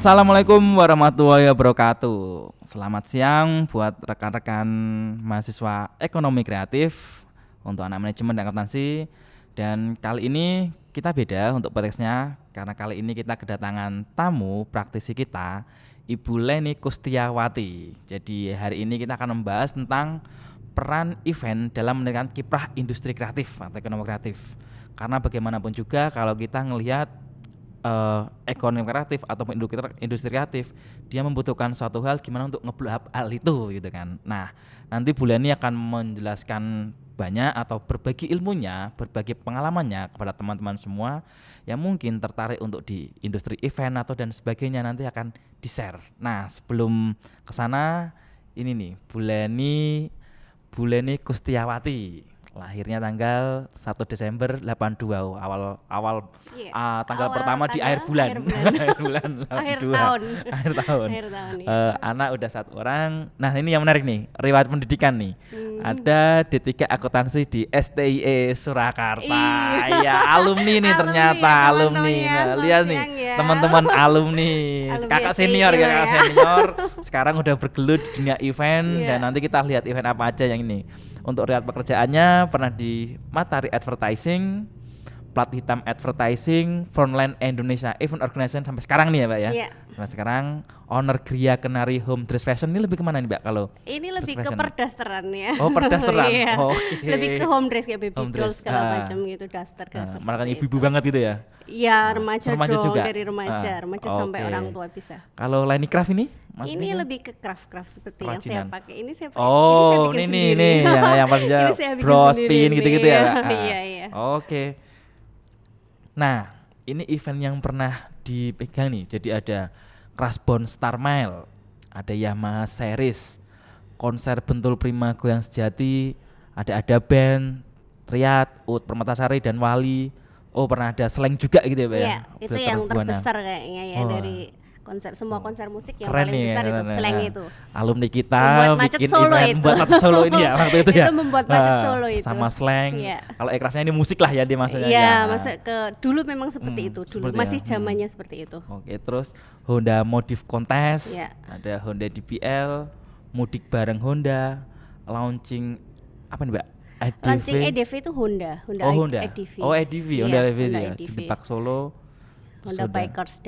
Assalamualaikum warahmatullahi wabarakatuh. Selamat siang buat rekan-rekan mahasiswa ekonomi kreatif untuk anak manajemen dan akuntansi. Dan kali ini kita beda untuk podcastnya karena kali ini kita kedatangan tamu praktisi kita, Ibu Leni Kustiawati. Jadi hari ini kita akan membahas tentang peran event dalam menekan kiprah industri kreatif atau ekonomi kreatif. Karena bagaimanapun juga kalau kita ngelihat ekonomi kreatif atau industri kreatif, dia membutuhkan suatu hal gimana untuk nge-blow up hal itu gitu kan. Nah, nanti Bu Leni akan menjelaskan banyak atau berbagi ilmunya, berbagi pengalamannya kepada teman-teman semua yang mungkin tertarik untuk di industri event atau dan sebagainya, nanti akan di-share. Nah, sebelum kesana ini nih, Bu Leni Kustiawati. Lahirnya tanggal 1 Desember 82, awal tanggal pertama di akhir bulan. Akhir tahun. Anak udah 1 orang. Nah, ini yang menarik nih, riwayat pendidikan nih. Ada D3 akuntansi di STIE Surakarta. Iya, alumni nih ternyata, alumni. Nah, lihat nih, teman-teman alumni. Kakak senior. Sekarang udah bergelut di dunia event dan nanti kita lihat event apa aja yang ini. Untuk riwayat pekerjaannya pernah di Matahari Advertising, Plat Hitam Advertising, Frontline Indonesia Event Organization sampai sekarang nih ya Mbak ya. Iya. Sampai sekarang owner Gria Kenari Home Dress Fashion. Ini lebih kemana nih Mbak kalau? Ini lebih ke perdasteran ya. Oh, perdasteran. Iya. Okay. Lebih ke home dress kayak baby doll segala macam gitu, daster. Makanya ibu-ibu banget gitu ya. Iya, remaja dong, juga? dari remaja sampai orang tua bisa. Kalau Leni Craft ini? Ini lebih ke craft seperti kerajinan. yang saya pakai. Ini saya ini bikin sendiri. yang paling bros pin gitu-gitu ya. Iya. Oke. Nah, ini event yang pernah dipegang nih. Jadi ada Krasbon Star Mile, ada Yamaha Series, konser Bentul Prima Goyang Sejati, ada band Triad, Ut Permatasari dan Wali. Oh, pernah ada slang juga gitu ya Pak ya? Iya, itu yang terbesar kayaknya ya dari konser, semua konser musik yang keren paling nih, besar itu slang itu. Alumni kita bikin Solo event membuat macet Solo ini ya waktu itu ya. Itu membuat macet Solo itu. Sama slang. Kalau aircraftnya ini musik lah ya dia maksudnya. Iya, masa ke dulu memang seperti itu dulu. Masih zamannya seperti itu. Oke, terus Honda Modif Contest, ada Honda DPL, mudik bareng Honda, launching apa nih Mbak? Launching EDV itu Honda EDV. Oh, EDV, Honda EDV ya. Di Park Solo. Honda Bikers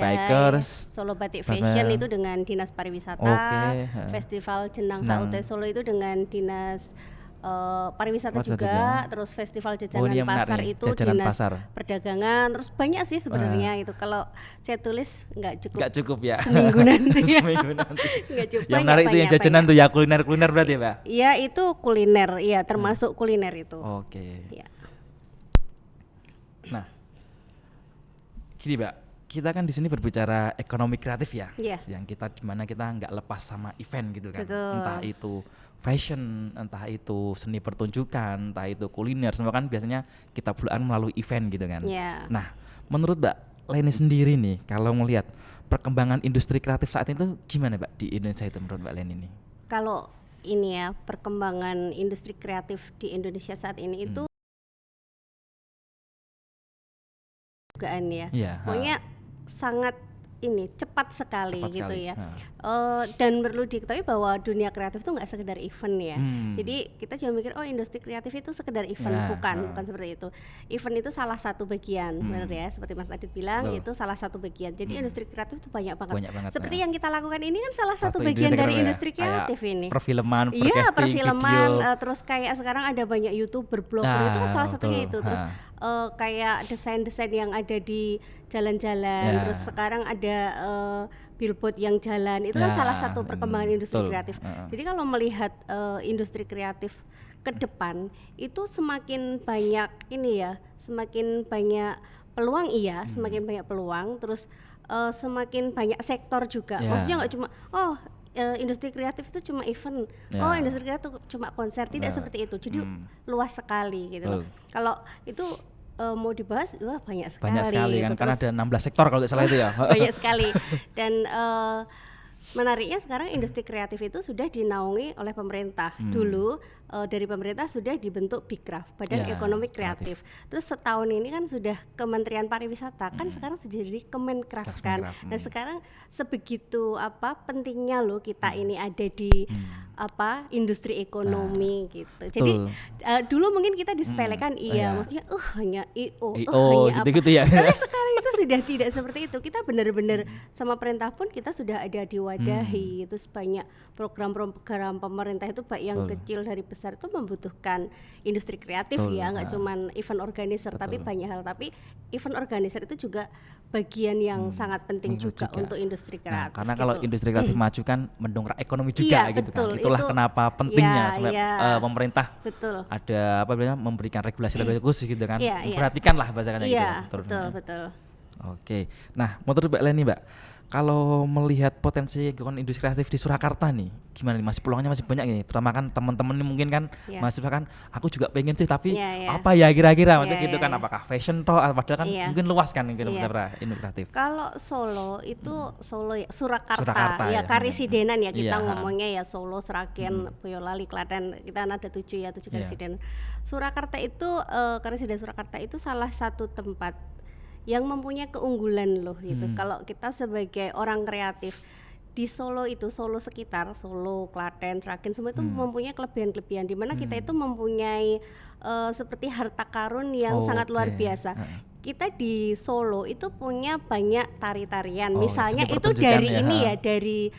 Solo Batik Fashion itu dengan Dinas Pariwisata. Festival Jenang HUT Solo itu dengan Dinas Pariwisata juga. Terus Festival Jajanan Pasar itu Dinas Perdagangan. Terus banyak sih sebenarnya itu. Kalau saya tulis nggak cukup ya. Seminggu nanti. Nggak cukup. Yang menarik itu yang jajanan tuh ya, kuliner berarti ya Mbak? Iya, itu kuliner, iya termasuk kuliner itu. Oke. Ya. Nah, gini Mbak, kita kan di sini berbicara ekonomi kreatif ya, yang kita dimana kita nggak lepas sama event gitu kan. Betul. Entah itu fashion, entah itu seni pertunjukan, entah itu kuliner, semua kan biasanya kita bulan melalui event gitu kan. Nah, menurut Mbak Leni sendiri nih, kalau melihat perkembangan industri kreatif saat itu gimana Mbak di Indonesia itu menurut Mbak Leni ini? Kalau ini ya, perkembangan industri kreatif di Indonesia saat ini itu dugaan ya. Pokoknya sangat cepat sekali gitu ya. Dan perlu diketahui bahwa dunia kreatif itu nggak sekedar event ya. Jadi kita jangan mikir industri kreatif itu sekedar event, bukan seperti itu. Event itu salah satu bagian, benar ya. Seperti Mas Adit bilang, itu salah satu bagian. Jadi industri kreatif itu banyak banget. Seperti yang kita lakukan ini kan salah satu bagian dari industri kreatif ini. Perfilman, video. Terus kayak sekarang ada banyak YouTuber, blogger, itu kan salah satunya itu. Terus kayak desain-desain yang ada di jalan-jalan, terus sekarang ada billboard yang jalan, itu kan salah satu perkembangan industri kreatif. Jadi kalau melihat industri kreatif ke depan itu semakin banyak semakin banyak peluang semakin banyak peluang, terus semakin banyak sektor juga. Maksudnya nggak cuma industri kreatif itu cuma event, industri kreatif cuma konser, tidak seperti itu. Jadi luas sekali gitu. Kalau itu mau dibahas banyak sekali kan, karena ada 16 sektor kalau tidak salah itu ya. Banyak sekali. Dan menariknya sekarang industri kreatif itu sudah dinaungi oleh pemerintah. Dulu dari pemerintah sudah dibentuk Bikraf, Badan Ekonomi Kreatif. Terus setahun ini kan sudah Kementerian Pariwisata, kan sekarang sudah jadi Kemenkraf kan. Dan sekarang sebegitu pentingnya loh kita ini ada di industri ekonomi gitu. Jadi dulu mungkin kita disepelekan maksudnya hanya IO, hanya gitu-gitu ya. Tapi sekarang itu sudah tidak seperti itu. Kita benar-benar sama perintah pun kita sudah ada diwadahi. Terus banyak program-program pemerintah itu baik yang kecil dari besar itu membutuhkan industri kreatif ya, nggak cuman event organizer tapi banyak hal. Tapi event organizer itu juga bagian yang sangat penting juga untuk industri kreatif. Karena kalau industri kreatif maju kan mendongkrak ekonomi juga gitu kan. Itulah kenapa pentingnya pemerintah ada memberikan regulasi khusus gitu kan. Perhatikan lah bahasanya gitu. Betul. Oke. Nah, menurut Mbak Leni, Mbak, kalau melihat potensi industri kreatif di Surakarta nih, gimana nih? Masih peluangnya masih banyak nih. Terutama kan teman-teman nih mungkin kan mahasiswa kan, aku juga pengen sih tapi apa ya kira-kira macam gitu kan, apakah fashion toh padahal kan mungkin luas kan industri kreatif. Kalau Solo itu Surakarta ya, Karisidenan ya kita ngomongnya ya, Solo, Sragen, Boyolali, Klaten, kita ada 7 karisiden. Surakarta itu Karisiden Surakarta itu salah satu tempat yang mempunyai keunggulan loh gitu. Kalau kita sebagai orang kreatif di Solo itu, Solo sekitar, Solo, Klaten, Sragen semua itu mempunyai kelebihan-kelebihan di mana kita itu mempunyai seperti harta karun yang sangat luar biasa. Kita di Solo itu punya banyak tari-tarian. Misalnya itu dari dari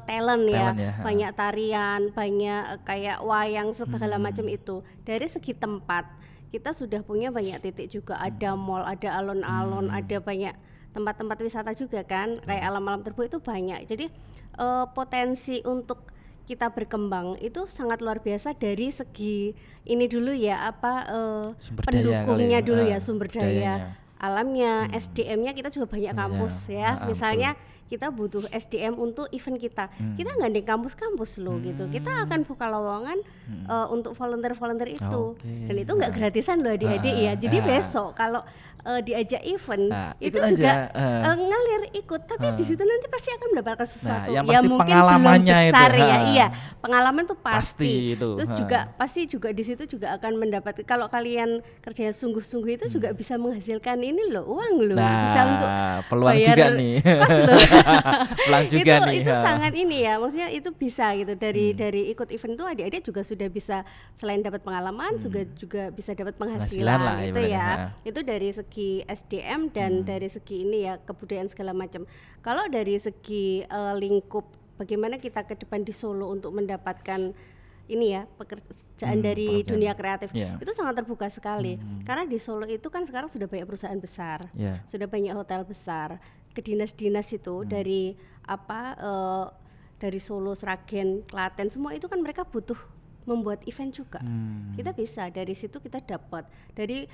talent ya, banyak tarian, banyak kayak wayang segala macam itu. Dari segi tempat kita sudah punya banyak titik juga, ada mall, ada alun-alun, ada banyak tempat-tempat wisata juga kan, kayak alam-alam terbuka itu banyak. Jadi potensi untuk kita berkembang itu sangat luar biasa dari segi ini dulu ya, pendukungnya dulu ya, sumber daya alamnya, SDM-nya kita juga banyak kampus ya. Misalnya kita butuh SDM untuk event kita, kita nggak di kampus-kampus loh gitu. Kita akan buka lowongan untuk volunteer itu, dan itu nggak gratisan loh adik-adik ya. Jadi besok kalau diajak event itu juga ngalir ikut, tapi di situ nanti pasti akan mendapatkan sesuatu. Yang ya mungkin belum besar itu, ya, iya pengalaman tuh pasti. Itu. Terus juga pasti juga di situ juga akan mendapat, kalau kalian kerjanya sungguh-sungguh itu juga bisa menghasilkan ini loh, uang loh, bisa untuk peluang bayar juga nih. Kos loh. Peluang juga nih. Itu sangat ini ya, maksudnya itu bisa gitu dari ikut event tuh adik-adik juga sudah bisa selain dapat pengalaman juga bisa dapat penghasilan lah, gitu ya. Itu dari segi SDM dan dari segi ini ya kebudayaan segala macam. Kalau dari segi lingkup bagaimana kita ke depan di Solo untuk mendapatkan ini ya pekerjaan dari dunia kreatif itu sangat terbuka sekali. Karena di Solo itu kan sekarang sudah banyak perusahaan besar, sudah banyak hotel besar, ke dinas-dinas itu dari dari Solo, Sragen, Klaten semua itu kan mereka butuh membuat event juga. Kita bisa dari situ kita dapat dari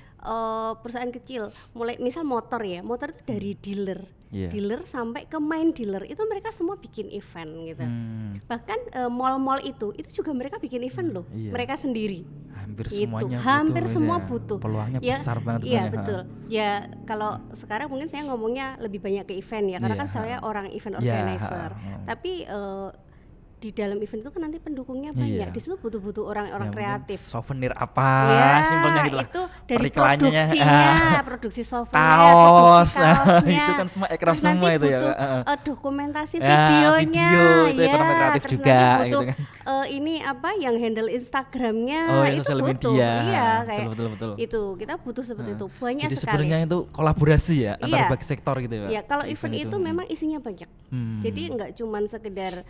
perusahaan kecil, mulai misal motor itu dari dealer sampai ke main dealer itu mereka semua bikin event gitu. Bahkan mall-mall itu juga mereka bikin event loh, mereka sendiri. Hampir semua butuh. Peluangnya besar banget. Iya betul. Ya kalau sekarang mungkin saya ngomongnya lebih banyak ke event ya, karena kan saya orang event organizer. Tapi di dalam event itu kan nanti pendukungnya banyak. Di situ butuh orang-orang kreatif. Souvenir apa? Simpelnya gitu lah. Itu dari produksinya, produksi souvenir, kaos, kaosnya. itu kan semua ekraf semua itu ya. Dokumentasi videonya, itu ekonomi kreatif terus juga nanti butuh, gitu kan. Ini yang handle Instagramnya itu butuh. Media. Kayak betul. Itu kita butuh seperti itu. Banyak jadi sekali. Sebenarnya itu kolaborasi ya antara berbagai sektor gitu ya. Iya, kalau event itu memang isinya banyak. Jadi nggak cuman sekedar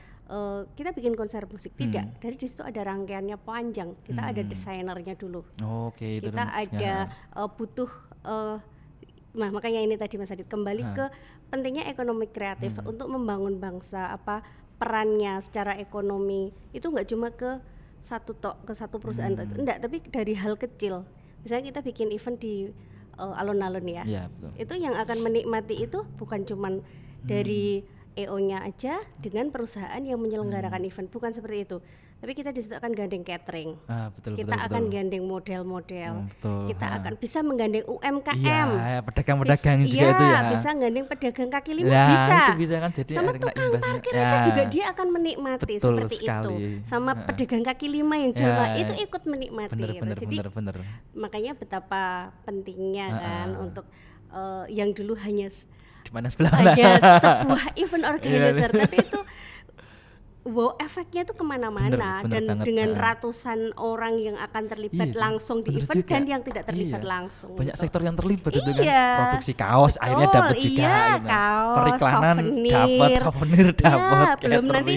kita bikin konser musik, tidak. Dari di situ ada rangkaiannya panjang. Kita ada desainernya dulu. Kita ada butuh makanya ini tadi Mas Adit kembali ke pentingnya ekonomi kreatif untuk membangun bangsa. Perannya secara ekonomi itu nggak cuma ke satu perusahaan enggak, tapi dari hal kecil. Misalnya kita bikin event di alun-alun ya. Itu yang akan menikmati itu bukan cuman dari EO-nya aja dengan perusahaan yang menyelenggarakan event, bukan seperti itu. Tapi kita di situ akan gandeng catering, Betul, kita betul, akan betul. gandeng model-model, Betul, kita akan bisa menggandeng UMKM, iya, pedagang-pedagang juga itu ya, bisa gandeng pedagang kaki lima, ya bisa. itu bisa kan, jadi Sama kena tukang imbasnya. parkir aja juga dia akan menikmati betul seperti sekali. itu. Sama pedagang kaki lima yang jual itu ikut menikmati. Bener, Jadi bener. makanya betapa pentingnya kan untuk yang dulu hanya sebelah sebuah event organizer, tapi itu wow, efeknya tuh kemana-mana bener dan banget. dengan ratusan orang yang akan terlibat langsung di event juga. dan yang tidak terlibat langsung. Banyak gitu. sektor yang terlibat itu kan, produksi kaos akhirnya dapat juga, gitu. Kaos, periklanan dapat, souvenir dapat, belum nanti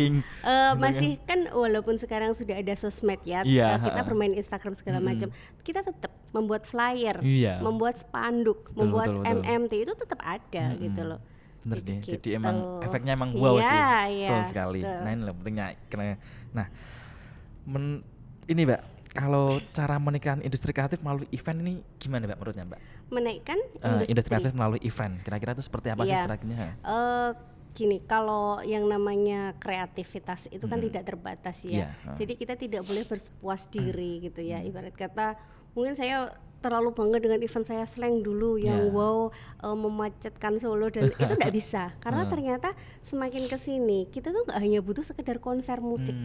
masih kan. kan walaupun sekarang sudah ada sosmed ya, kita bermain Instagram segala macam, kita tetap membuat flyer, membuat spanduk, membuat MMT itu tetap ada gitu loh. Bener deh, jadi emang efeknya emang wow sih, betul sekali. Nah ini loh pentingnya. Nah, ini Mbak, kalau cara menaikkan industri kreatif melalui event ini gimana Mbak menurutnya Mbak? Menaikkan industri kreatif melalui event, kira-kira itu seperti apa sih strateginya? Gini, kalau yang namanya kreativitas itu kan tidak terbatas ya. Jadi kita tidak boleh berpuas diri gitu ya. Ibarat kata mungkin saya terlalu bangga dengan event saya Slang dulu yang memacetkan Solo dan itu tidak bisa karena ternyata semakin kesini kita tuh nggak hanya butuh sekedar konser musik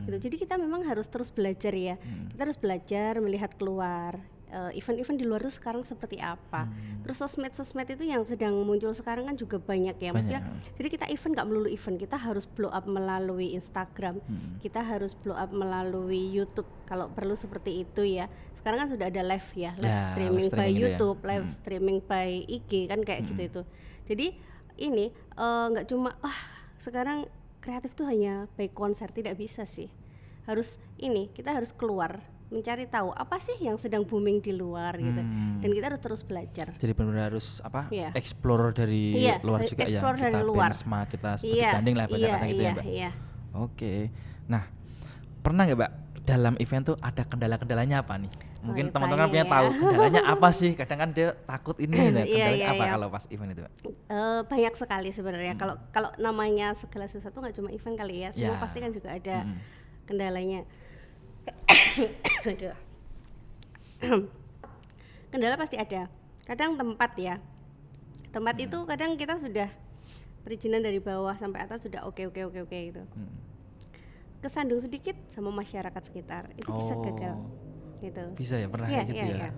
gitu. Jadi kita memang harus terus belajar ya. Kita harus belajar melihat keluar event-event di luar tuh sekarang seperti apa. Terus sosmed itu yang sedang muncul sekarang kan juga banyak ya, maksudnya. Jadi kita event nggak melulu event, kita harus blow up melalui Instagram, kita harus blow up melalui YouTube kalau perlu seperti itu ya. Sekarang kan sudah ada live ya, live streaming by YouTube, live streaming by IG kan kayak gitu itu. Jadi ini nggak cuma sekarang kreatif tuh hanya by konser, tidak bisa sih. Harus kita harus keluar mencari tahu apa sih yang sedang booming di luar gitu, dan kita harus terus belajar. Jadi benar-benar harus explore dari luar juga ya, kita benchmark, kita studi banding lah bahasa kata gitu ya Mbak. Oke, nah pernah nggak Mbak dalam event tuh ada kendala-kendalanya apa nih? Mungkin teman-teman punya tahu kendalanya apa sih? Kadang kan dia takut ini, kendalanya apa kalau pas event itu Mbak? Banyak sekali sebenarnya. Kalau namanya segala sesuatu nggak cuma event kali ya, semua pasti kan juga ada kendalanya. Kendala pasti ada. Kadang tempat itu kadang kita sudah perizinan dari bawah sampai atas sudah oke gitu. Kesandung sedikit sama masyarakat sekitar itu bisa gagal gitu. Bisa ya, pernah gitu ya.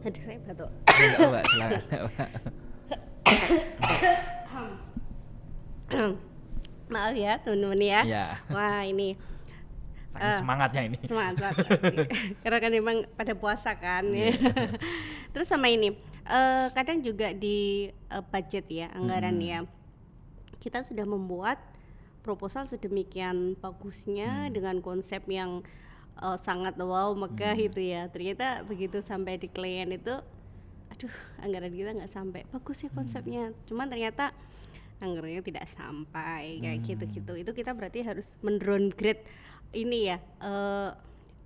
Aduh, saya batuk. Mbak, silakan. Maaf ya teman-teman ya. Wah ini semangatnya ini. Semangat. Karena kan memang pada puasa kan. Terus sama ini, kadang juga di budget ya, anggaran ya. Kita sudah membuat proposal sedemikian bagusnya dengan konsep yang sangat wow megah gitu ya. Ternyata begitu sampai di klien itu, aduh anggaran kita nggak sampai. Bagus ya konsepnya, cuman ternyata anggarannya tidak sampai kayak gitu-gitu. Itu kita berarti harus mendowngrade ini ya,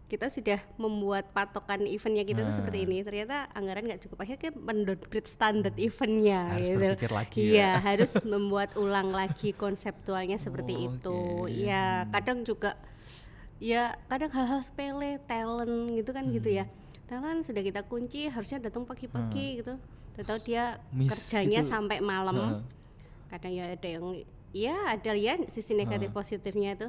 kita sudah membuat patokan eventnya kita tuh seperti ini, ternyata anggaran nggak cukup, akhirnya kita mendowngrade standar eventnya harus gitu. Berpikir lagi harus membuat ulang lagi konseptualnya seperti itu. Ya kadang juga kadang hal-hal sepele, talent gitu kan gitu ya. Talent sudah kita kunci, harusnya datang pagi-pagi gitu, tahu dia kerjanya gitu sampai malam. Kadang ada yang ada sisi negatif positifnya itu.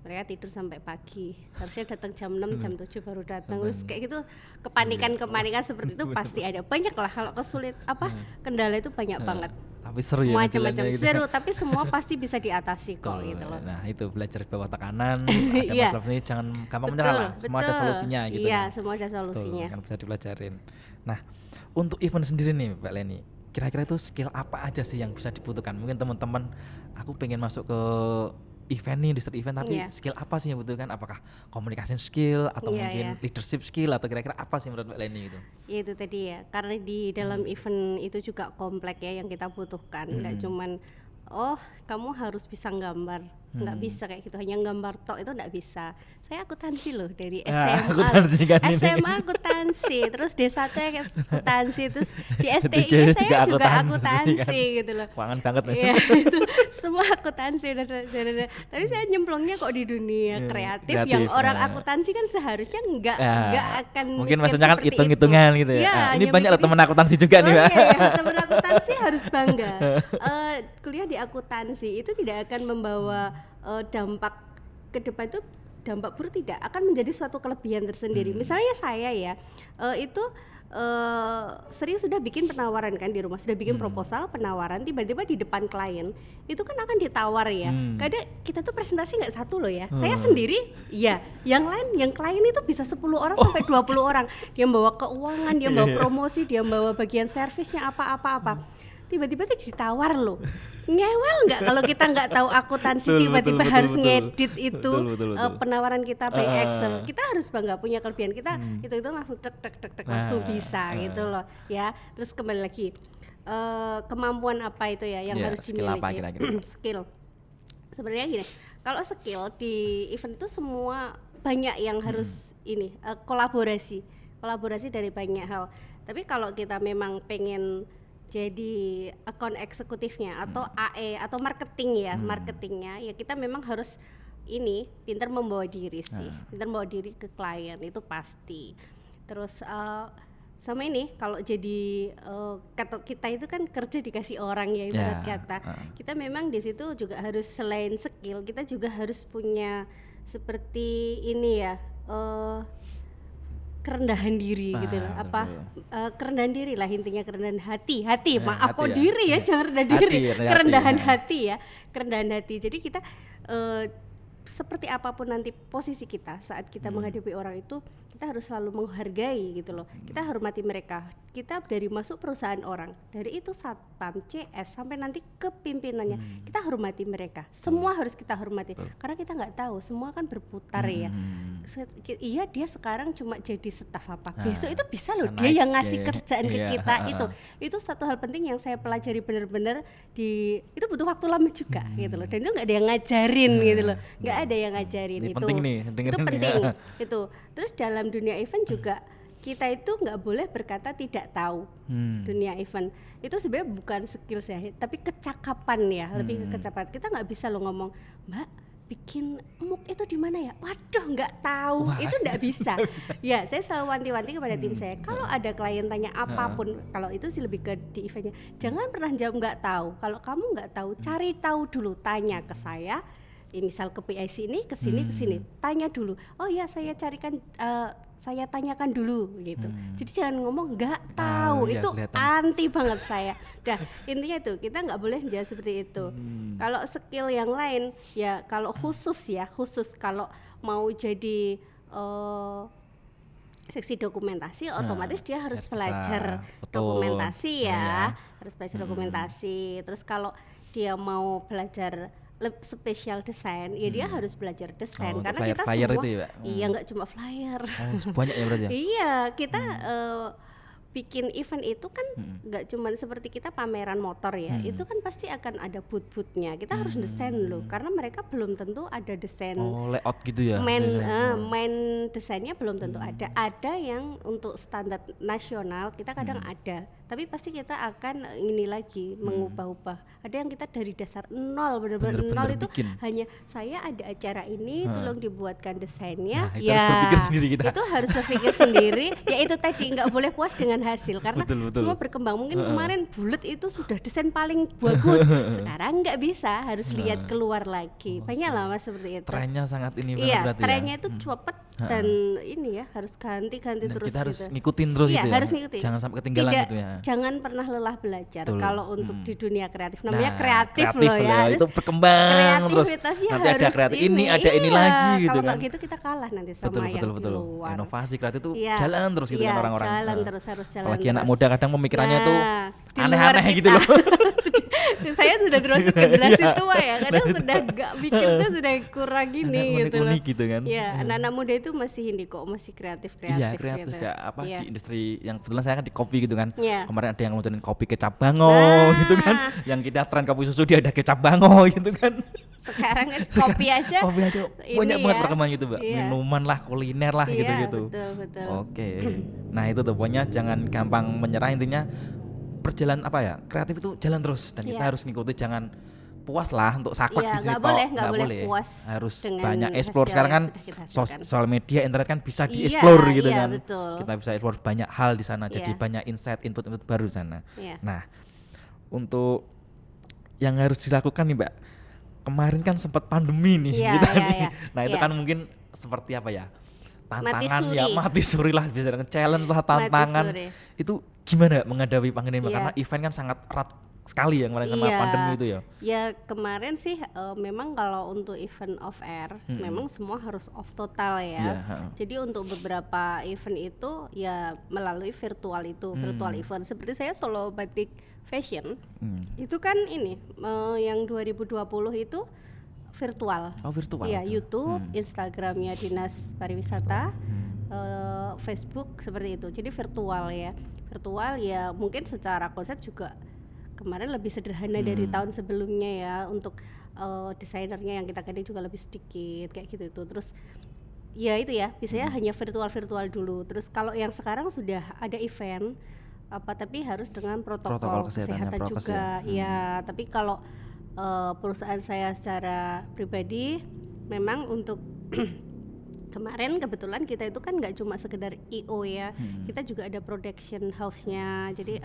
Mereka tidur sampai pagi, harusnya datang jam 6, jam 7 baru datang. Terus kayak gitu kepanikan seperti itu pasti ada. Banyak lah kalau kendala itu banyak banget. Tapi seru ya, macam-macam gitu. Seru, tapi semua pasti bisa diatasi kok gitu loh. Nah itu belajar bawah tekanan, ada masalah ini jangan gampang menyerah lah. Semua ada solusinya gitu. Iya, semua ada solusinya. Kan bisa dipelajarin. Nah untuk event sendiri nih Mbak Leni, kira-kira itu skill apa aja sih yang bisa dibutuhkan? Mungkin teman-teman, aku pengen masuk ke event nih, industri event, tapi skill apa sih yang dibutuhkan? Apakah communication skill atau mungkin leadership skill, atau kira-kira apa sih menurut Mbak Leni itu? Ya itu tadi ya, karena di dalam event itu juga kompleks ya yang kita butuhkan. Nggak cuman kamu harus bisa gambar, nggak bisa kayak gitu, hanya gambar tok itu nggak bisa. Saya akuntansi loh dari akuntansi kan SMA akuntansi, terus D1 ya akuntansi, terus di STI saya juga akuntansi kan? Gitu loh. Keuangan banget ya. Itu semua akuntansi. Tapi saya nyemplungnya kok di dunia kreatif yang orang akuntansi kan seharusnya nggak akan mungkin maksudnya kan hitung-hitungan gitu ya. Ini banyak loh teman akuntansi juga nih, Pak. Teman akuntansi harus bangga. Kuliah di akuntansi itu tidak akan membawa dampak ke depan, itu dampak buruk tidak, akan menjadi suatu kelebihan tersendiri. Misalnya saya ya itu sering sudah bikin penawaran kan di rumah, sudah bikin proposal penawaran, tiba-tiba di depan klien itu kan akan ditawar ya. Kadang kita tuh presentasi nggak satu loh ya, saya sendiri ya, yang lain, yang klien itu bisa 10 orang sampai 20 orang. Dia bawa keuangan, dia bawa promosi, dia bawa bagian servisnya apa. Tiba-tiba tuh ditawar loh. Ngewel nggak kalau kita nggak tahu akuntansi, tiba-tiba harus ngedit itu penawaran kita pakai Excel. Kita harus bangga punya kelebihan kita, itu langsung tek langsung bisa gitu loh ya. Terus kembali lagi kemampuan apa itu ya yang harus dimiliki. Skill. Sebenarnya gini, kalau skill di event itu semua banyak yang harus kolaborasi dari banyak hal. Tapi kalau kita memang pengen jadi account eksekutifnya atau AE atau marketingnya ya kita memang harus pintar membawa diri sih, pintar membawa diri ke klien itu pasti. Terus sama kalau jadi kita itu kan kerja dikasih orang ya ibarat kata, kita memang di situ juga harus selain skill kita juga harus punya seperti kerendahan diri gitu loh, kerendahan diri lah intinya, kerendahan hati maaf kok diri ya, jangan rendah diri, kerendahan hati. Jadi kita seperti apapun nanti posisi kita saat kita menghadapi orang itu, kita harus selalu menghargai gitu loh. Kita hormati mereka. Kita dari masuk perusahaan orang, dari itu satpam, CS sampai nanti ke pimpinannya, kita hormati mereka. Semua harus kita hormati. Karena kita nggak tahu, semua kan berputar ya. Iya, dia sekarang cuma jadi staf apa. Besok itu bisa loh dia yang ngasih kerjaan ke kita itu satu hal penting yang saya pelajari benar-benar itu butuh waktu lama juga gitu loh. Dan itu nggak ada yang ngajarin gitu loh. Nggak ada yang ngajarin itu. Penting nih, itu penting itu. Terus dalam dunia event juga kita itu nggak boleh berkata tidak tahu. Dunia event itu sebenarnya bukan skill saya, tapi kecakapan ya, lebih ke kecakapan. Kita nggak bisa lo ngomong, Mbak bikin MOOC itu di mana ya? Waduh, nggak tahu. Itu nggak bisa. Ya, saya selalu wanti-wanti kepada tim saya. Kalau ada klien tanya apapun, kalau itu sih lebih ke di eventnya, jangan pernah jawab nggak tahu. Kalau kamu nggak tahu, cari tahu dulu, tanya ke saya. Misal ke PIC ini kesini tanya dulu. Oh ya, saya carikan saya tanyakan dulu gitu. Jadi jangan ngomong nggak tahu, itu kelihatan. Anti banget saya. Dah, intinya itu kita nggak boleh menjawab seperti itu. Kalau skill yang lain ya, kalau khusus kalau mau jadi seksi dokumentasi, otomatis dia harus belajar dokumentasi ya, harus belajar dokumentasi. Terus kalau dia mau belajar spesial desain, ya dia harus belajar desain karena flyer, kita semua itu ya, iya nggak cuma flyer. Banyak ya berarti ya? Iya, kita bikin event itu kan nggak cuma seperti kita pameran motor ya, itu kan pasti akan ada booth-boothnya. Kita harus desain loh, karena mereka belum tentu ada desain layout gitu ya. Main desainnya belum tentu ada. Ada yang untuk standar nasional kita kadang ada, tapi pasti kita akan lagi mengubah-ubah. Ada yang kita dari dasar nol, benar-benar nol itu bikin. Hanya saya ada acara ini, tolong dibuatkan desainnya. Ya, itu harus berpikir sendiri. Ya itu tadi, nggak boleh puas dengan hasil karena betul. semua berkembang. Mungkin kemarin bulat itu sudah desain paling bagus, sekarang nggak bisa, harus lihat keluar lagi. Banyak lah mas seperti itu. Trennya sangat ini berarti. Iya, trennya ya? itu cepet dan harus ganti terus. Kita harus gitu. ngikutin terus iya, gitu harus ya. ngikutin. Jangan sampai ketinggalan gitu ya. Jangan pernah lelah belajar. Kalau untuk di dunia kreatif, namanya kreatif loh ya. Itu berkembang terus. Nanti ada kreatif ini ada ini lagi gitu kan. Kalau gitu kita kalah nanti sama yang di luar. Inovasi kreatif itu jalan terus gitu kan orang-orang. Jalan terus, harus jalan. Apalagi anak muda kadang pemikirannya tuh aneh-aneh gitu loh. Saya sudah termasuk generasi tua ya, kadang sudah gak mikir tuh sudah kurang gini gitu loh. Gitu kan. Ya, anak-anak muda itu masih ini kok, masih kreatif Iya, kreatif gitu. ya. Di industri yang kebetulan saya kan di kopi gitu kan. Yeah. Kemarin ada yang nguturin kopi kecap bango gitu kan. Yang kita tren kopi susu dia ada kecap bango gitu kan. Sekarang kan kopi aja banyak banget perkembangan gitu, Mbak. Iya. Minuman lah, kuliner lah gitu-gitu. Betul. Oke. Nah, itu tuh pokoknya jangan gampang menyerah, intinya berjalan kreatif itu jalan terus dan kita harus ngikuti, jangan puas lah untuk saklek gitu. Nggak boleh puas, harus banyak explore. Sekarang kan sosial media, internet kan bisa Iya, di-explore gitu kan. Betul. Kita bisa explore banyak hal di sana, jadi Iya. banyak insight, input baru di sana. Iya. Nah, untuk yang harus dilakukan nih, Mbak, kemarin kan sempat pandemi nih kita nih. Nah, itu kan mungkin seperti apa ya? Tantangan mati suri lah, bisa dengan challenge lah, tantangan. Itu gimana menghadapi pandemi, karena event kan sangat erat sekali yang kemarin sama pandemi itu ya. Ya kemarin sih memang kalau untuk event off air memang semua harus off total ya. Jadi untuk beberapa event itu ya melalui virtual event. Seperti saya solo batik fashion itu kan ini yang 2020 itu virtual. Virtual. Iya, YouTube, Instagramnya Dinas Pariwisata, Facebook seperti itu. Jadi virtual ya. Mungkin secara konsep juga kemarin lebih sederhana dari tahun sebelumnya ya. Untuk desainernya yang kita ganti juga lebih sedikit kayak gitu itu. Terus ya itu ya, biasanya hanya virtual dulu. Terus kalau yang sekarang sudah ada event tapi harus dengan protokol kesehatan juga. Ya, tapi kalau perusahaan saya secara pribadi memang untuk kemarin kebetulan kita itu kan nggak cuma sekedar I.O. ya, kita juga ada production house-nya. Jadi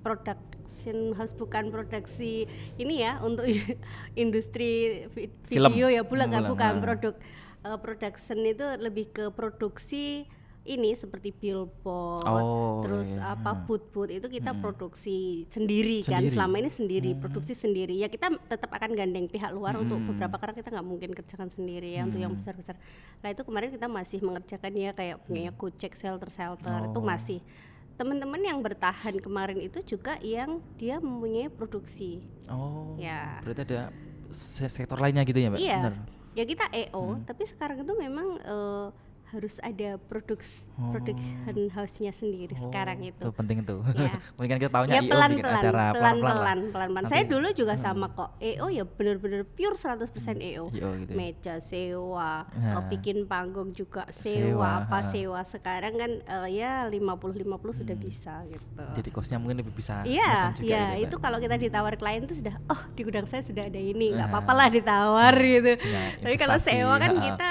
production house bukan produksi ini ya untuk industri video ya, bukan production itu lebih ke produksi ini seperti billboard, terus booth itu kita produksi sendiri kan, selama ini produksi sendiri ya. Kita tetap akan gandeng pihak luar untuk beberapa, karena kita nggak mungkin kerjakan sendiri ya untuk yang besar-besar. Nah itu kemarin kita masih mengerjakan ya kayak punya Gojek, shelter itu masih. Teman-teman yang bertahan kemarin itu juga yang dia mempunyai produksi. Ya. Berarti ada sektor lainnya gitu ya, Mbak? Iya. Bener. Ya kita EO, tapi sekarang itu memang harus ada production house-nya sendiri sekarang itu. Itu penting itu. Ya. Mungkin kita tahunya ya, bikin acara pelan-pelan. Saya dulu juga sama kok. EO ya benar-benar pure 100% EO. Gitu. Meja sewa, bikin panggung juga sewa. Sekarang kan ya 50-50 sudah bisa gitu. Jadi cost-nya mungkin lebih bisa. Iya, itu kalau kita ditawar klien itu sudah di gudang saya sudah ada ini, enggak apa-apa lah ditawar gitu. Tapi kalau sewa kan kita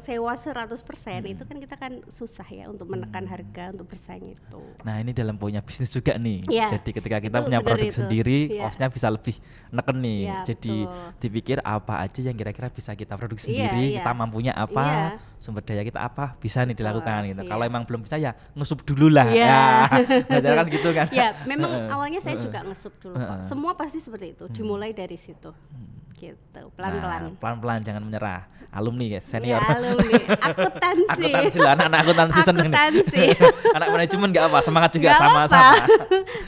sewa 100%. Itu kan kita kan susah ya untuk menekan harga untuk bersaing itu. Nah ini dalam punya bisnis juga nih. Jadi ketika kita punya produk sendiri, cost-nya bisa lebih neken nih. Jadi dipikir apa aja yang kira-kira bisa kita produksi sendiri, kita mampunya apa, sumber daya kita apa, bisa nih dilakukan gitu. Kalau emang belum bisa ya ngesup dulu lah. Kan gitu kan. Ya memang awalnya saya juga ngesup dulu kok. Semua pasti seperti itu, dimulai dari situ. Gitu, pelan-pelan. Pelan-pelan, jangan menyerah. Alumni guys, senior. Ya, alumni. Akuntansi lah, anak akuntansi seneng nih. Anak manajemen enggak apa, semangat juga sama-sama.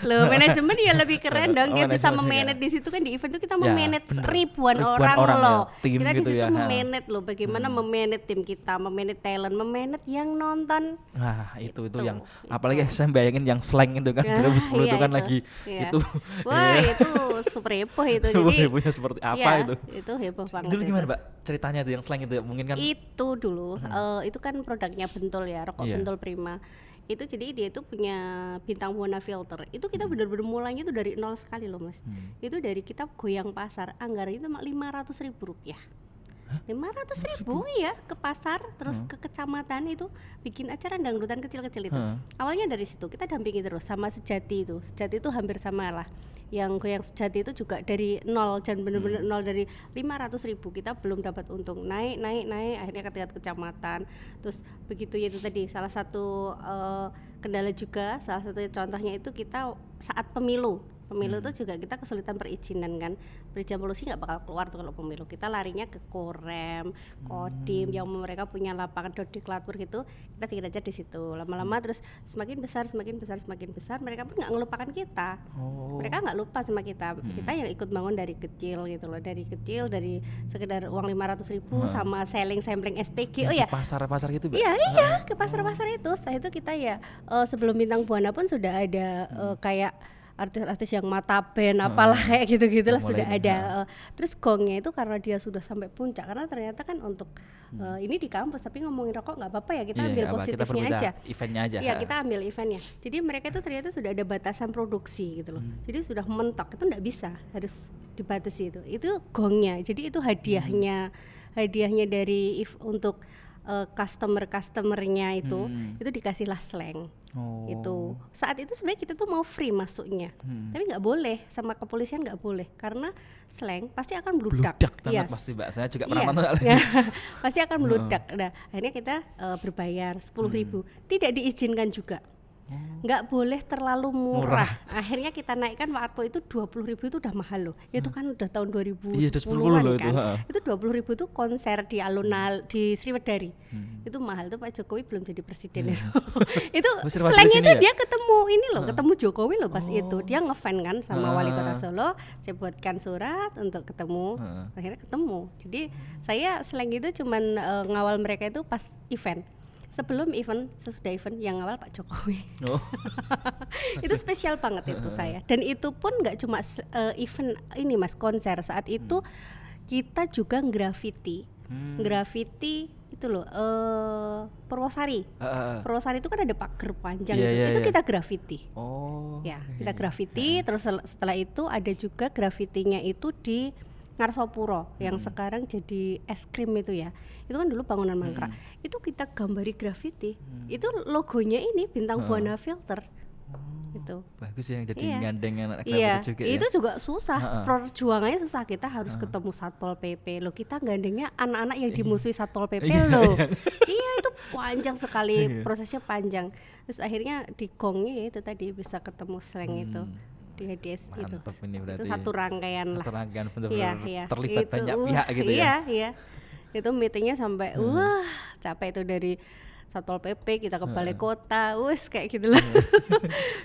Loh, manajemen ya lebih keren dong, dia bisa memanage di situ kan. Di event itu kita memanage ribuan orang loh. Kita di situ memanage loh, bagaimana memanage tim kita, memanage talent, memanage yang nonton. Nah, itu yang apalagi saya bayangin yang slang itu kan 2010 itu kan lagi itu. Wah, itu super heboh itu. Jadi hebohnya seperti apa itu? Itu heboh banget. Dulu gimana, Mbak? Ceritanya itu yang slang itu mungkin kan. Itu dulu itu kan produknya Bentul ya, rokok Bentul Prima. Itu jadi dia itu punya bintang warna filter. Itu kita benar-benar mulainya itu dari nol sekali loh, Mas. Itu dari kita goyang pasar, anggarannya itu Rp500.000. 500.000 ya ke pasar, terus ke kecamatan itu bikin acara dangdutan kecil-kecil itu. Awalnya dari situ kita dampingi terus sama Sejati itu hampir sama lah. Yang goyang Sejati itu juga dari nol, dan benar-benar nol, dari 500.000 kita belum dapat untung, naik akhirnya ke tingkat kecamatan. Terus begitu ya, itu tadi salah satu kendala juga, salah satu contohnya itu kita saat pemilu Pemilu itu juga kita kesulitan perizinan kan. Perizinan polusi nggak bakal keluar tuh kalau pemilu. Kita larinya ke Korem, Kodim yang mereka punya lapangan dodiklatwur gitu. Kita pikir aja di situ. Lama-lama terus semakin besar, mereka pun nggak ngelupakan kita. Mereka nggak lupa sama kita. Kita yang ikut bangun dari kecil gitu loh. Dari kecil, dari sekedar uang 500.000 sama sampling SPG. Oh ya. Pasar-pasar gitu, Iya, ke pasar-pasar itu. Setelah itu kita ya sebelum Bintang Buana pun sudah ada kayak artis-artis yang mata band apalah kayak gitu-gitulah sudah ada. Terus gongnya itu karena dia sudah sampai puncak, karena ternyata kan untuk ini di kampus tapi ngomongin rokok nggak apa-apa ya, kita ambil positifnya aja. Eventnya aja. Iya, kita ambil eventnya. Jadi mereka itu ternyata sudah ada batasan produksi gitu loh. Jadi sudah mentok itu nggak bisa, harus dibatasi itu. Itu gongnya. Jadi itu hadiahnya dari untuk customernya itu dikasihlah slang. Itu saat itu sebenarnya kita tuh mau free masuknya, tapi nggak boleh, sama kepolisian nggak boleh karena slang pasti akan meledak. Banget pasti Mbak, saya juga pernah nonton pasti akan meledak. Nah akhirnya kita berbayar 10.000, tidak diizinkan juga. Nggak boleh terlalu murah. Akhirnya kita naikkan waktu itu 20.000 itu udah mahal loh. Itu kan udah tahun 2010-an kan. Itu 20.000 itu konser di alun-alun di Sriwedari. Itu mahal tuh, Pak Jokowi belum jadi presiden itu. Itu slangnya itu dia ketemu ini loh, ketemu Jokowi loh pas itu. Dia ngefan kan sama Wali Kota Solo. Saya buatkan surat untuk ketemu. Akhirnya ketemu. Jadi saya slang itu cuman ngawal mereka itu pas event. Sebelum event, sesudah event yang awal Pak Jokowi. Itu spesial banget itu saya. Dan itu pun nggak cuma event ini Mas, konser. Saat itu kita juga graffiti itu loh, Purwosari. Purwosari itu kan ada pagar panjang itu kita graffiti. Kita graffiti. Terus setelah itu ada juga graffitinya itu di Ngarsopuro yang sekarang jadi es krim itu ya. Itu kan dulu bangunan mangkrak. Itu kita gambari graffiti. Itu logonya ini Bintang Buana Filter. Itu bagus ya, jadi gandeng anak juga itu ya. Juga susah, perjuangannya susah. Kita harus ketemu Satpol PP loh, kita gandengnya anak-anak yang dimusuhi Satpol PP loh. Iya, itu panjang sekali, prosesnya panjang. Terus akhirnya di gongnya itu tadi bisa ketemu slang itu. Mantap ini berarti. Itu satu rangkaian lah. Satu rangkaian benar-benar terlibat itu, banyak pihak gitu ya. Iya. Itu meetingnya sampai capek itu, dari Satpol PP kita ke balai kota, kayak gitu lah.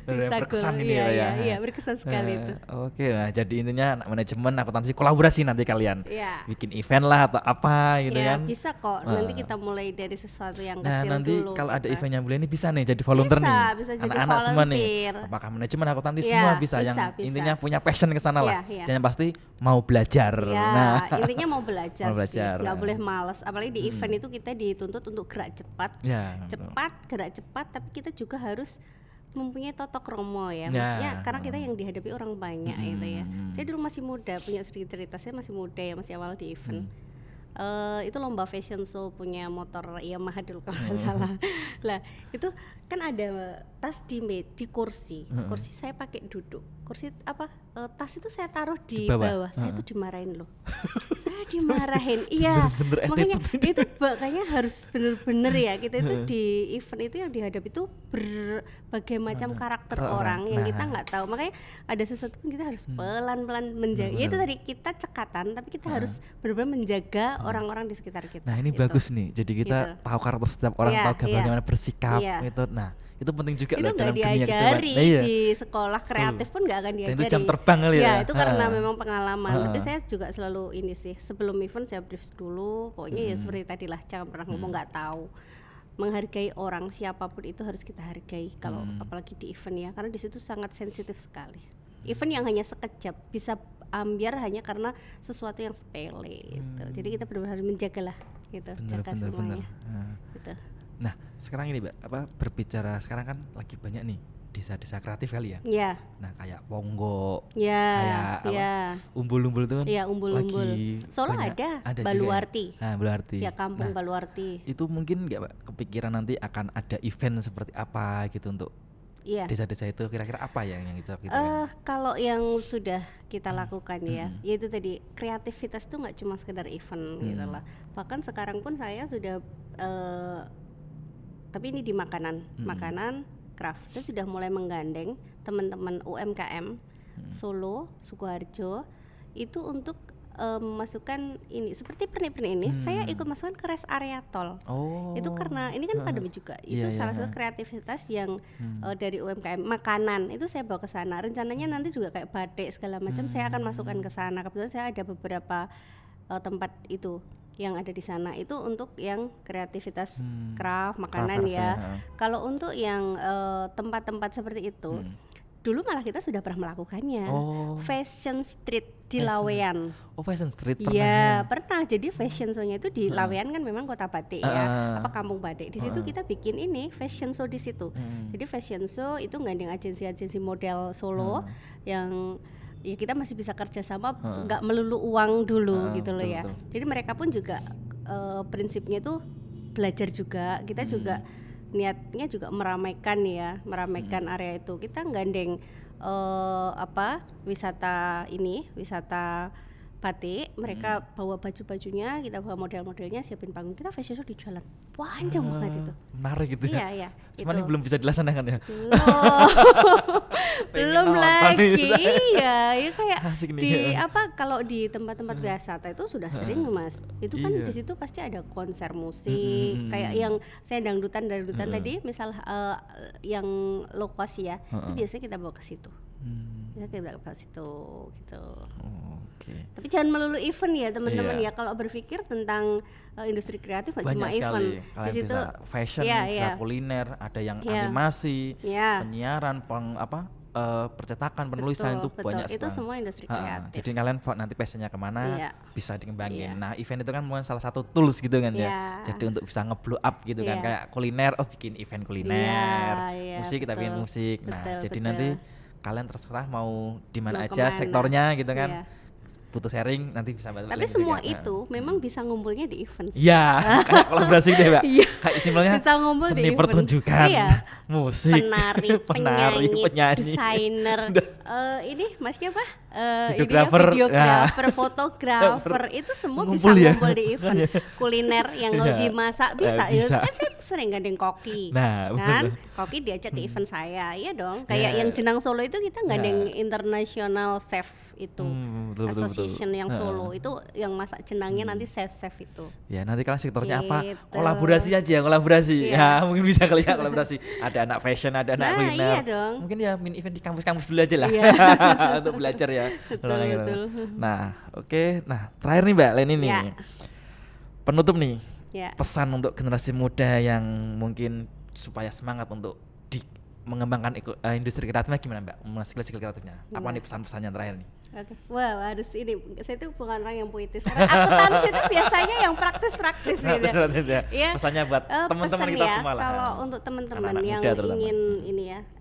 Berkesan ini ya. Iya, berkesan sekali itu. Oke, nah jadi intinya manajemen akuntansi kolaborasi nanti kalian. Bikin event lah atau apa gitu kan. Bisa kok. Nanti kita mulai dari sesuatu yang kecil dulu. Nanti kalau ada eventnya boleh nih, bisa nih jadi volunteer nih. Bisa jadi anak-anak semua nih. Apakah manajemen akuntansi semua bisa, yang intinya punya passion ke sana lah. Dan yang pasti mau belajar. Intinya mau belajar sih. Nggak boleh malas. Apalagi di event itu kita dituntut untuk gerak cepat. Gerak cepat, tapi kita juga harus mempunyai totok romo ya, maksudnya karena kita yang dihadapi orang banyak gitu ya. Saya dulu masih muda, punya sedikit cerita. Saya masih muda ya, masih awal di event. Itu lomba fashion show punya motor Yamaha dulu kalau nggak salah. Lah itu kan ada tas di kursi saya pakai duduk. Kursi tas itu saya taruh di bawah. Saya tuh dimarahin loh. Saya dimarahin. Iya. Makanya itu makanya harus bener-bener ya, kita itu di event itu yang dihadapi itu berbagai macam karakter orang yang kita nggak tahu. Makanya ada sesuatu pun kita harus pelan-pelan menjaga. Ya itu tadi kita cekatan, tapi kita harus benar-benar menjaga orang-orang di sekitar kita. Nah ini gitu. Bagus nih. Jadi kita tahu karakter setiap orang, tahu bagaimana bersikap gitu. Nah itu penting juga itu nggak diajari di sekolah kreatif pun nggak akan diajari. Dan itu jam terbang kali ya. Itu karena memang pengalaman. Tapi saya juga selalu ini sih, sebelum event saya brief dulu. Pokoknya ya seperti tadi lah, jangan pernah ngomong nggak tahu. Menghargai orang siapapun itu harus kita hargai. Kalau apalagi di event ya, karena di situ sangat sensitif sekali. Event yang hanya sekejap bisa ambiar hanya karena sesuatu yang sepele gitu. Jadi kita benar-benar harus menjaga lah gitu, jaga semuanya. Gitu. Nah sekarang ini berbicara sekarang kan lagi banyak nih desa-desa kreatif kali ya. Iya. Nah kayak Pongo, kayak Umbul-Umbul itu kan. Iya, Umbul-Umbul. Solo ada Baluarti. Nah, Baluarti. Ya, kampung Baluarti. Itu mungkin nggak Pak kepikiran nanti akan ada event seperti apa gitu untuk desa-desa itu, kira-kira apa yang itu gitu kan? Kalau yang sudah kita lakukan ya, yaitu tadi kreativitas itu nggak cuma sekedar event gitu lah. Bahkan sekarang pun saya sudah tapi ini di makanan craft. Saya sudah mulai menggandeng teman-teman UMKM Solo, Sukoharjo itu untuk memasukkan ini seperti pernik-pernik ini saya ikut masukkan ke rest area tol. Itu karena ini kan pandemi juga. Itu salah satu kreativitas yang dari UMKM makanan itu saya bawa ke sana. Rencananya nanti juga kayak batik segala macam saya akan masukkan ke sana. Kebetulan saya ada beberapa tempat itu yang ada di sana itu untuk yang kreativitas craft makanan ya. Kalau untuk yang tempat-tempat seperti itu dulu malah kita sudah pernah melakukannya. Fashion street di Lawean. Fashion street pernah. Iya, pernah. Jadi fashion show-nya itu di Lawean kan memang kota batik ya, kampung batik. Di situ kita bikin ini fashion show di situ. Jadi fashion show itu gandeng agensi-agensi model Solo yang ya kita masih bisa kerja sama, nggak melulu uang dulu gitu loh ya. Jadi mereka pun juga prinsipnya itu belajar juga. Kita juga niatnya juga meramaikan area itu. Kita gandeng wisata batik, mereka bawa baju-bajunya, kita bawa model-modelnya, siapin panggung, kita fashion show di jalan panjang banget itu. Menarik gitu ya. Iya. Cuman ini belum bisa dilaksanakan ya. Belum lagi. Iya, kayak kalau di tempat-tempat wisata itu sudah sering Mas. Itu kan di situ pasti ada konser musik, kayak yang saya dangdutan tadi, misal yang lokasi ya, itu biasanya kita bawa ke situ. Ya kita ke situ gitu. Tapi jangan melulu event ya teman-teman ya. Kalau berpikir tentang industri kreatif cuma event. Di situ bisa fashion, bisa kuliner, ada yang animasi, penyiaran, percetakan, penulisan. Itu banyak sekali. Itu semua industri kreatif. Jadi kalian nanti passionnya kemana bisa dikembangin. Nah event itu kan mungkin salah satu tools gitu kan ya. Jadi untuk bisa nge-blow up gitu kan, kayak kuliner, bikin event kuliner, musik kita bikin musik. Nah jadi nanti kalian terserah mau di mana aja sektornya gitu kan. Butuh sharing nanti bisa bantu. Tapi semua juga. Itu memang bisa ngumpulnya di event. Iya, kayak kolaborasi deh, Mbak. Kayak simpelnya seni pertunjukan, musik, penari, penyanyi, desainer, ini Mas siapa? Videografer, fotografer, itu semua ngumpul bisa ngumpul di event. Kuliner yang lagi masak bisa. Saya sering gandeng koki. Nah, kan? Koki diajak ke event saya. Iya dong. Kayak yang Jenang Solo itu kita gandeng international chef itu. Association yang Solo itu yang masak jenangnya nanti chef itu. Ya, nanti kalian sektornya apa? Kolaborasi aja, kolaborasi. Ya, mungkin bisa kali ya kolaborasi. Ada anak fashion, ada anak kuliner. Iya dong. Mungkin ya mini event di kampus-kampus dulu aja lah. Untuk belajar ya. Betul. Nah, oke. Nah, terakhir nih Mbak Leni nih. Penutup nih. Pesan untuk generasi muda yang mungkin supaya semangat untuk mengembangkan industri kreatifnya gimana Mbak? Skill kreatifnya. Apa nih pesan-pesannya terakhir nih? Wow, harus ini. Saya tuh bukan orang yang puitis. Karena akuntansi itu biasanya yang praktis-praktis gitu. Ya. Pesannya buat teman-teman kita semua lah. Kalau untuk teman-teman yang ingin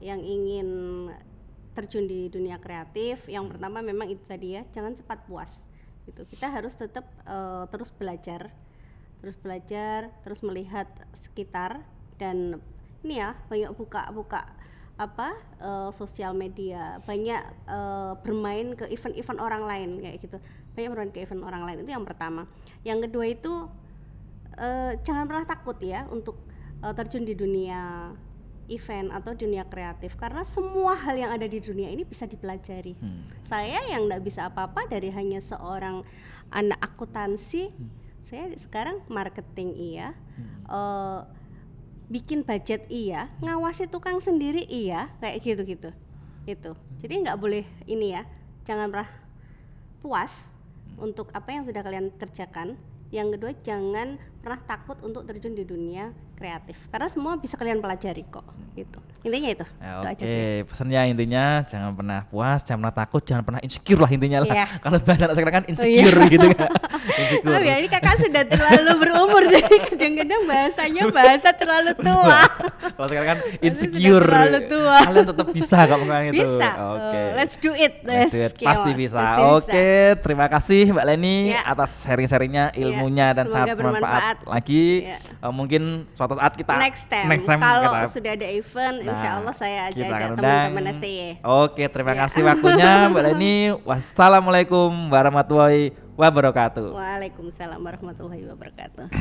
yang ingin terjun di dunia kreatif, yang pertama memang itu tadi ya, jangan cepat puas. Gitu. Kita harus tetap terus belajar, terus melihat sekitar dan ini ya banyak buka sosial media, banyak bermain ke event-event orang lain kayak gitu, banyak bermain ke event orang lain, itu yang pertama. Yang kedua itu jangan pernah takut ya untuk terjun di dunia event atau dunia kreatif, karena semua hal yang ada di dunia ini bisa dipelajari. Saya yang nggak bisa apa-apa dari hanya seorang anak akuntansi, saya sekarang marketing bikin budget ngawasi tukang sendiri kayak gitu. Jadi nggak boleh ini ya, jangan pernah puas untuk apa yang sudah kalian kerjakan. Yang kedua, jangan pernah takut untuk terjun di dunia kreatif, karena semua bisa kalian pelajari kok. Gitu. Intinya itu. Oke, pesannya intinya jangan pernah puas, jangan pernah takut, jangan pernah insecure lah intinya lah. Kalau bahasa anak sekarang kan insecure gitu kan. Oh ya, ini kakak sudah terlalu berumur jadi kadang-kadang bahasa terlalu tua. Kalau sekarang kan insecure. Terlalu tua. Kalian tetap bisa kok mengatakan itu. Bisa. Let's do it. Pasti bisa. Oke, terima kasih Mbak Leni atas sharing-sharingnya, ilmunya dan sangat bermanfaat lagi. Mungkin suatu saat kita next time kalau sudah ada event, insya Allah saya ajak teman-teman STY. Oke, terima kasih waktunya Mbak Leni. Wassalamualaikum warahmatullahi wabarakatuh. Waalaikumsalam warahmatullahi wabarakatuh.